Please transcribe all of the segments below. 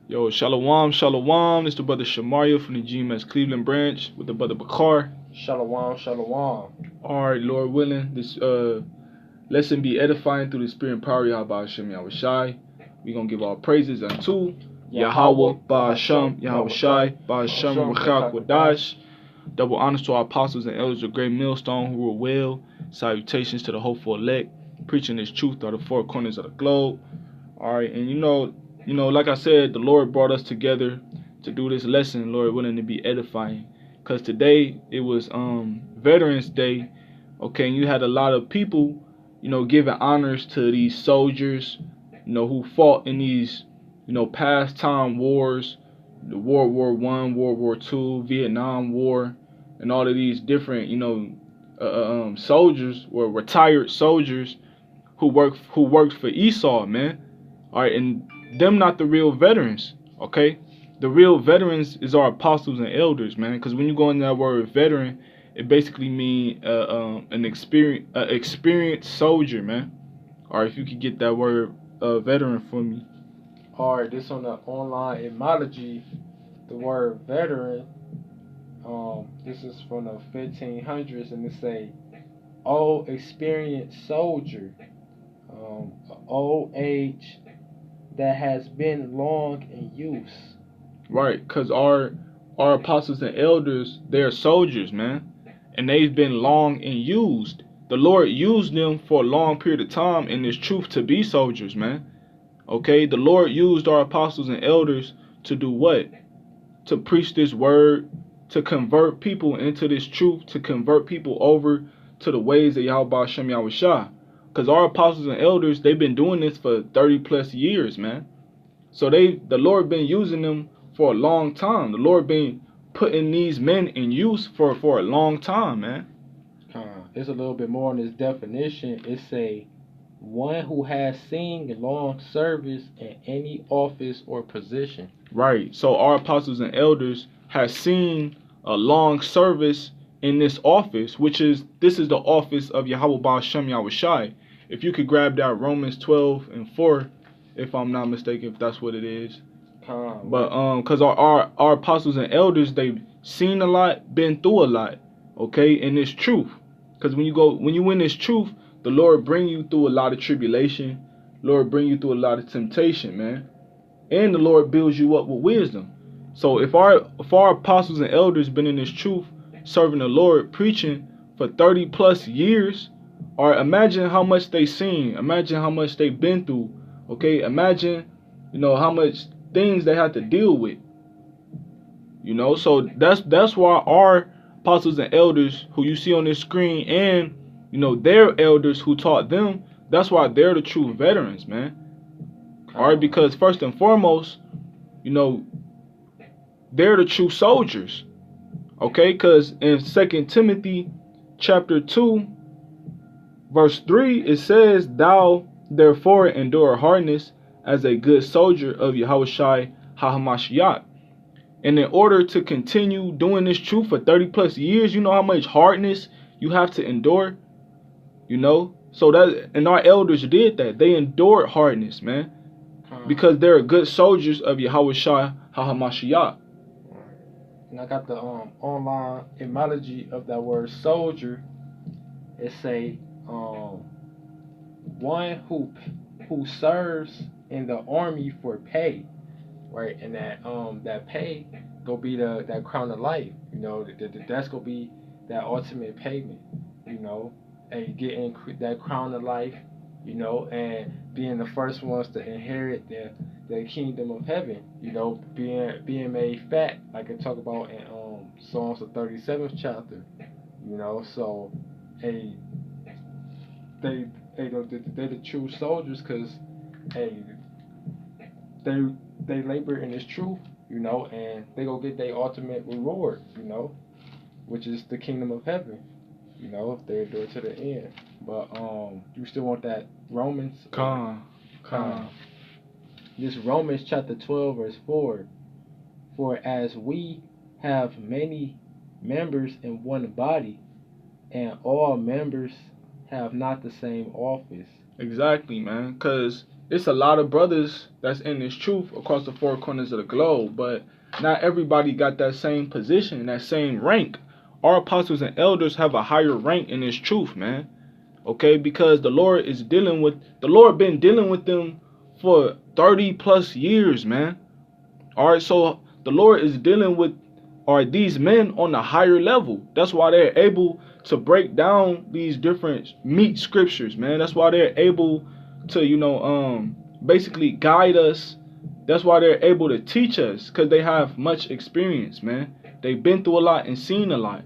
Yo, Shalom, Shalom. It's the brother Shamaria from the GMS Cleveland branch with the brother Bakar. Shalom, shalom. Alright, Lord willing, this lesson be edifying through the spirit and power of Yahweh Hashem Yahweh Shai. We're going to give all praises unto Yahweh, Ba'asham, Yahweh Shai, Ba'asham, Ruchak, Wadash. Double honors to our apostles and elders of great millstone who rule well. Salutations to the hopeful elect, preaching this truth out of the four corners of the globe. Alright, and you know, like I said, the Lord brought us together to do this lesson, Lord willing, to be edifying. Because today it was Veterans Day, okay, and you had a lot of people, giving honors to these soldiers, who fought in these, past time wars, the World War I, World War II, Vietnam War, and all of these different, soldiers or retired soldiers who worked for Esau, man. All right, and them not the real veterans, okay? The real veterans is our apostles and elders, man. Because when you go in that word veteran, it basically means an experienced soldier, man. All right, if you could get that word veteran for me. Alright, this on the online etymology, the word veteran, this is from the 1500s, and it say old experienced soldier, old age that has been long in use. Right, because our apostles and elders, they're soldiers, man. And they've been long and used. The Lord used them for a long period of time in this truth to be soldiers, man. Okay, the Lord used our apostles and elders to do what? To preach this word, to convert people into this truth, to convert people over to the ways of Yahweh Hashem Yahweh Shah. Because our apostles and elders, they've been doing this for 30 plus years, man. So the Lord been using them for a long time. The Lord been putting these men in use for a long time, man. It's a little bit more in this definition. It say one who has seen long service in any office or position. Right. So our apostles and elders have seen a long service in this office, this is the office of Yahweh Ba'ashem Yahweh Shai. If you could grab that Romans 12:4, if I'm not mistaken, if that's what it is. But because our apostles and elders, they've seen a lot, been through a lot, okay, in this truth. Because when you in this truth, the Lord bring you through a lot of tribulation, Lord bring you through a lot of temptation, man, and the Lord builds you up with wisdom. So if our apostles and elders been in this truth, serving the Lord, preaching for 30 plus years, or imagine how much they seen, imagine how much they been through, okay, imagine, how much things they had to deal with. So that's why our apostles and elders who you see on this screen, and their elders who taught them, that's why they're the true veterans, man. All right, because first and foremost, they're the true soldiers. Okay, because in 2 Timothy chapter 2, verse 3, it says, "Thou therefore endure hardness as a good soldier of Yahushua HaHamashiach." And in order to continue doing this truth for 30 plus years, you know how much hardness you have to endure? So and our elders did that. They endured hardness, man. Because they're good soldiers of Yahushua HaHamashiach. And I got the online etymology of that word soldier. It say one who serves in the army for pay, right? And that pay go be that crown of life. That's gonna be that ultimate payment. And getting that crown of life. And being the first ones to inherit the kingdom of heaven. Being made fat, like I talk about in Psalms the 37th chapter. So hey, they the true soldiers, because hey, they labor in this truth, and they go get their ultimate reward, which is the kingdom of heaven, if they endure to the end. But you still want that Romans? This Romans chapter 12 verse 4. For as we have many members in one body, and all members have not the same office. Exactly, man. Because it's a lot of brothers that's in this truth across the four corners of the globe, but not everybody got that same position, that same rank. Our apostles and elders have a higher rank in this truth, man. Okay, because the Lord been dealing with them for 30 plus years, man. All right, so the Lord is dealing with these men on a higher level. That's why they're able to break down these different meat scriptures, man. That's why they're able to, basically guide us. That's why they're able to teach us, because they have much experience, man. They've been through a lot and seen a lot.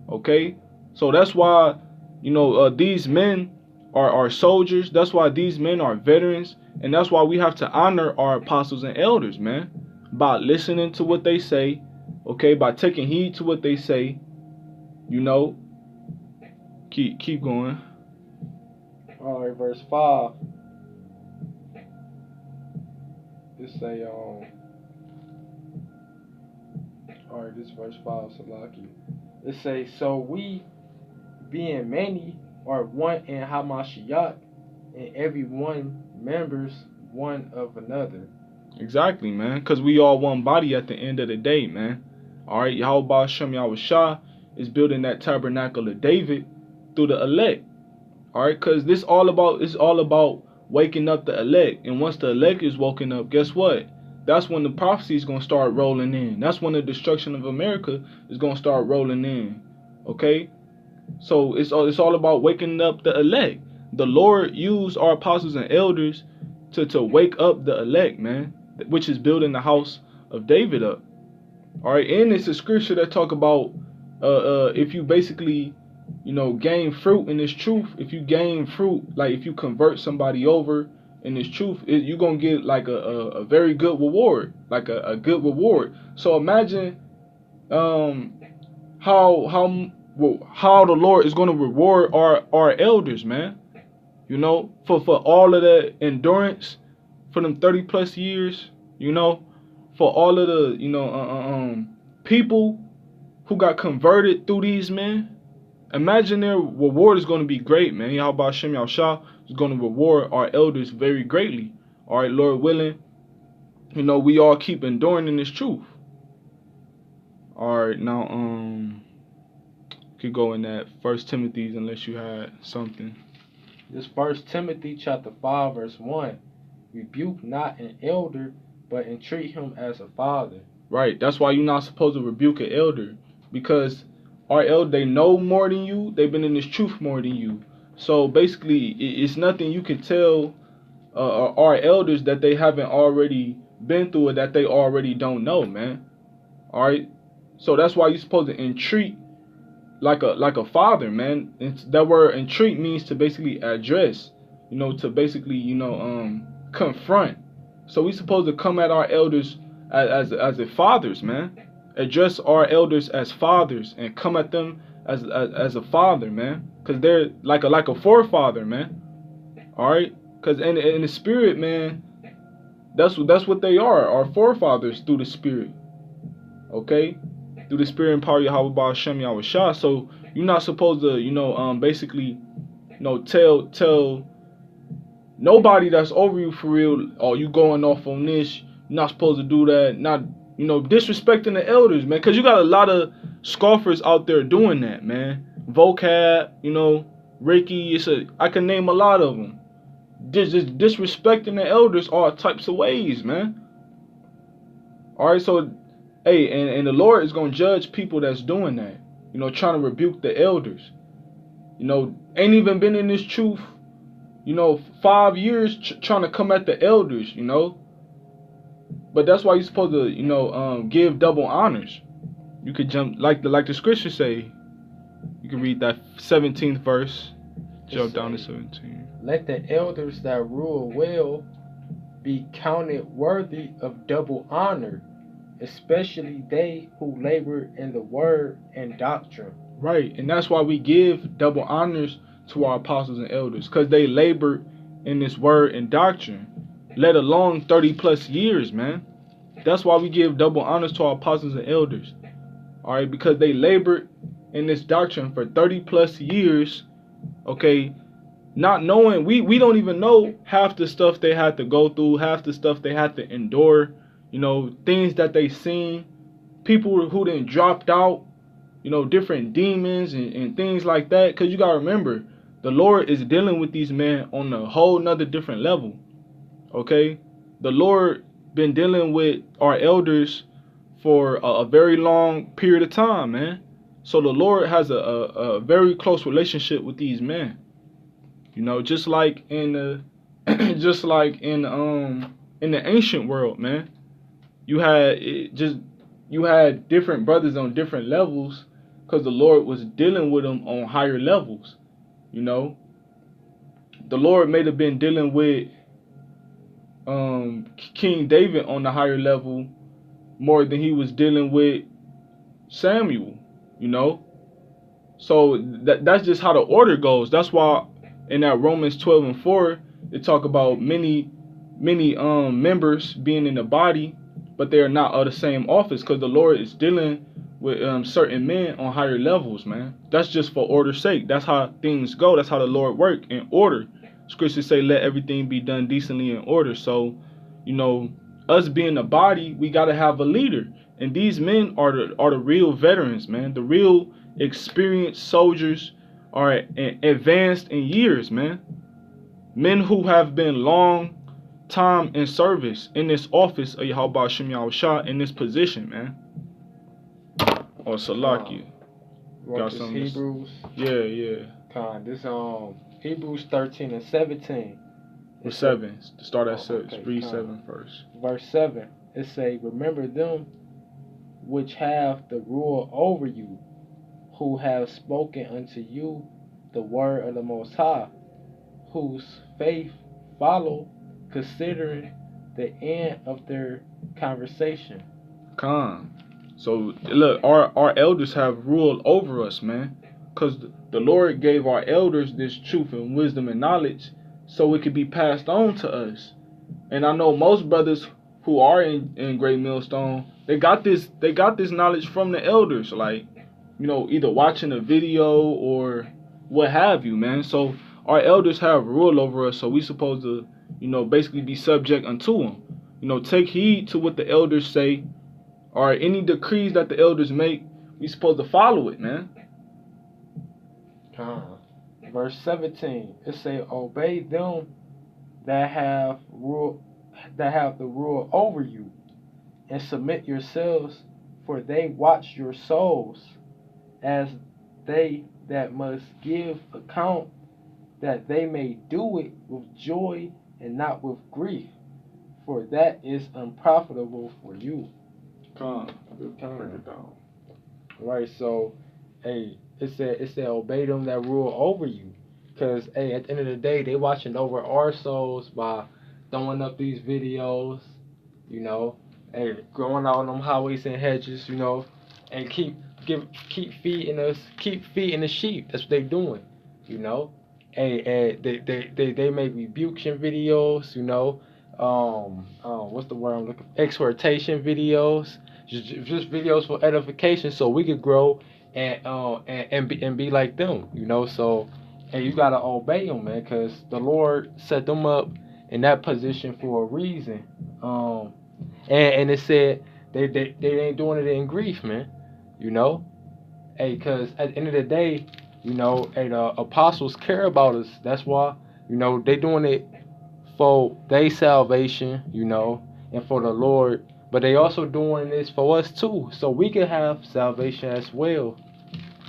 Okay, so that's why these men are soldiers. That's why these men are veterans, and that's why we have to honor our apostles and elders, man, by listening to what they say. Okay, by taking heed to what they say. Keep going. All right, verse 5. It say all right, this verse 5, Salaki. It say, so we, being many, are one in Hamashiach, and every one members one of another. Exactly, man, because we all one body at the end of the day, man. All right, Yahweh Shem Yahushua is building that tabernacle of David through the elect. All right, because it's all about waking up the elect, and once the elect is woken up, guess what? That's when the prophecy is going to start rolling in. That's when the destruction of America is going to start rolling in. Okay? So it's all about waking up the elect. The Lord used our apostles and elders to wake up the elect, man, which is building the house of David up. All right? And it's a scripture that talk about if you basically, gain fruit in this truth, if you gain fruit, like if you convert somebody over in this truth, you're going to get like a very good reward, like a good reward. So imagine how the Lord is going to reward our elders, man. For all of that endurance, for them 30 plus years, for all of the, people who got converted through these men. Imagine their reward is going to be great, man. Yahweh Shem Yahushua is going to reward our elders very greatly. All right, Lord willing, we all keep enduring in this truth. All right, now, could go in that 1 Timothy unless you had something. This 1 Timothy chapter 5 verse 1. Rebuke not an elder, but entreat him as a father. Right, that's why you're not supposed to rebuke an elder, because our elder, they know more than you. They've been in this truth more than you. So basically, it's nothing you can tell our elders that they haven't already been through, or that they already don't know, man. All right. So that's why you're supposed to entreat like a father, man. That word entreat means to basically address, to basically confront. So we're supposed to come at our elders as a fathers, man. Address our elders as fathers and come at them as a father, man, because they're like a forefather, man. All right, because in the spirit, man, that's what they are, our forefathers through the spirit. Okay, through the spirit and power of Yahweh Shem Yahushua. So you're not supposed to basically tell nobody that's over you for real, oh, you going off on this, you're not supposed to do that, not disrespecting the elders, man, because you got a lot of scoffers out there doing that, man. Vocab, Ricky, I can name a lot of them. Just disrespecting the elders all types of ways, man. All right, so, hey, and the Lord is going to judge people that's doing that, trying to rebuke the elders. Ain't even been in this truth, 5 years trying to come at the elders, But that's why you're supposed to, give double honors. You could jump, like the scriptures say. You can read that 17th verse. Jump down to 17. Let the elders that rule well be counted worthy of double honor, especially they who labor in the word and doctrine. Right, and that's why we give double honors to our apostles and elders, because they labored in this word and doctrine. Let alone 30 plus years, man. That's why we give double honors to our apostles and elders. All right, because they labored in this doctrine for 30 plus years. Okay, not knowing, we don't even know half the stuff they had to go through, half the stuff they had to endure, things that they seen, people who then dropped out, different demons and things like that. Because you got to remember, the Lord is dealing with these men on a whole nother different level. Okay? The Lord been dealing with our elders for a very long period of time, man. So the Lord has a very close relationship with these men. Just like in the just like in the ancient world, man. You had different brothers on different levels because the Lord was dealing with them on higher levels. The Lord may have been dealing with King David on the higher level more than he was dealing with Samuel. So that's just how the order goes. That's why in that Romans 12:4 they talk about many members being in the body, but they are not of the same office, because the Lord is dealing with certain men on higher levels, man. That's just for order's sake. That's how things go. That's how the Lord work, in order. Scriptures say let everything be done decently in order. So, us being the body, we got to have a leader. And these men are the real veterans, man. The real experienced soldiers are advanced in years, man. Men who have been long time in service in this office of Yahweh Hashem Yahushua, in this position, man. Or Salakia. Got some Hebrews. Yeah. This Hebrews 13:17. Verse 7. Start at 6. Read 7 first. Verse 7. It say, remember them which have the rule over you, who have spoken unto you the word of the Most High, whose faith follow, considering the end of their conversation. So look, our elders have ruled over us, man, because the Lord gave our elders this truth and wisdom and knowledge so it could be passed on to us. And I know most brothers who are in Great Millstone, they got this knowledge from the elders, like, either watching a video or what have you, man. So our elders have rule over us, so we supposed to, basically be subject unto them. Take heed to what the elders say, or any decrees that the elders make. We supposed to follow it, man. Verse 17, it say, obey them that have the rule over you, and submit yourselves, for they watch your souls, as they that must give account, that they may do it with joy and not with grief, for that is unprofitable for you. Break it down. Right, so, it said obey them that rule over you, because at the end of the day, they watching over our souls by throwing up these videos, going out on them highways and hedges, and keep feeding the sheep. That's what they doing, they make rebuking videos, what's the word I'm looking for? Exhortation videos, just videos for edification, so we could grow and be like them, So, you gotta obey them, man, because the Lord set them up in that position for a reason. And it said they ain't doing it in grief, man. Because at the end of the day, the apostles care about us. That's why, they doing it for their salvation, and for the Lord. But they also doing this for us too, so we can have salvation as well.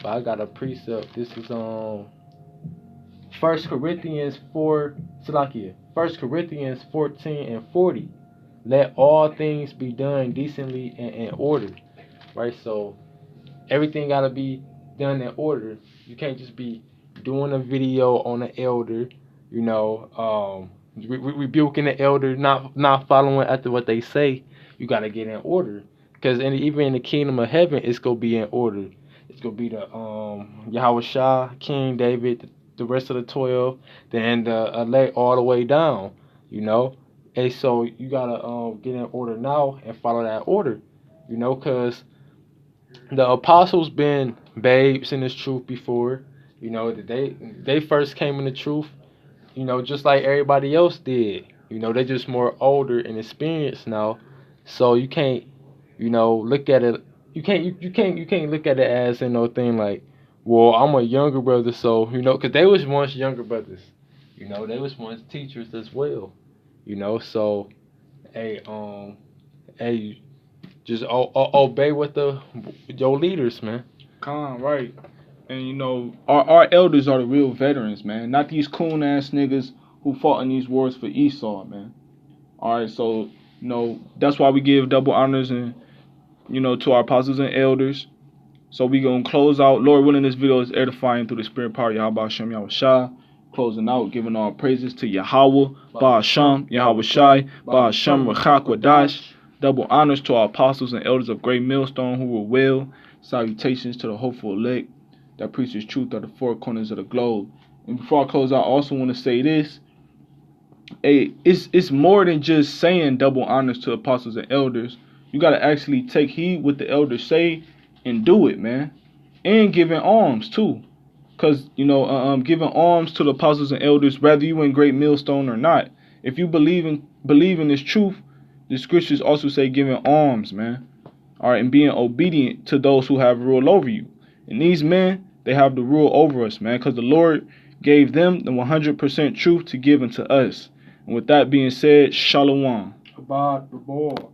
But I got a precept. This is 1 Corinthians 14:40. Let all things be done decently and in order. Right? So everything gotta be done in order. You can't just be doing a video on an elder, rebuking the elder, not following after what they say. You gotta get in order, because even in the kingdom of heaven, it's gonna be in order. It's gonna be the Yahushua, King David, the rest of the 12, then the elect all the way down. And so you gotta get in order now and follow that order. Because the apostles been babes in this truth before. They first came in the truth you know, just like everybody else did. You know, they're just more older and experienced now, so you can't, you know, look at it. You can't look at it as thing like, well, I'm a younger brother, so you know, because they was once younger brothers. You know, they was once teachers as well. You know, so hey, hey, just obey what your leaders, man. Right. And you know, our elders are the real veterans, man. Not these coon ass niggas who fought in these wars for Esau, man. Alright, so you know, that's why we give double honors and you know to our apostles and elders. So we gonna close out. Lord willing, this video is edifying through the spirit power of Yahweh Shem Yahweh Shai. Closing out, giving all praises to Yahweh, Ba'asham, Yahweh Shai, Ba'asham, Rachak Wadash. Double honors to our apostles and elders of Great Millstone who were well. Salutations to the hopeful elect that preaches truth at the four corners of the globe. And before I close out, I also want to say this. Hey, it's more than just saying double honors to apostles and elders. You gotta actually take heed what the elders say and do it, man. And giving alms too. Cause you know, giving alms to the apostles and elders, whether you in Great Millstone or not. If you believe in this truth, the scriptures also say giving alms, man. Alright, and being obedient to those who have rule over you. And these men, they have the rule over us, man, because the Lord gave them the 100% truth to give unto us. And with that being said, shalom. About the ball.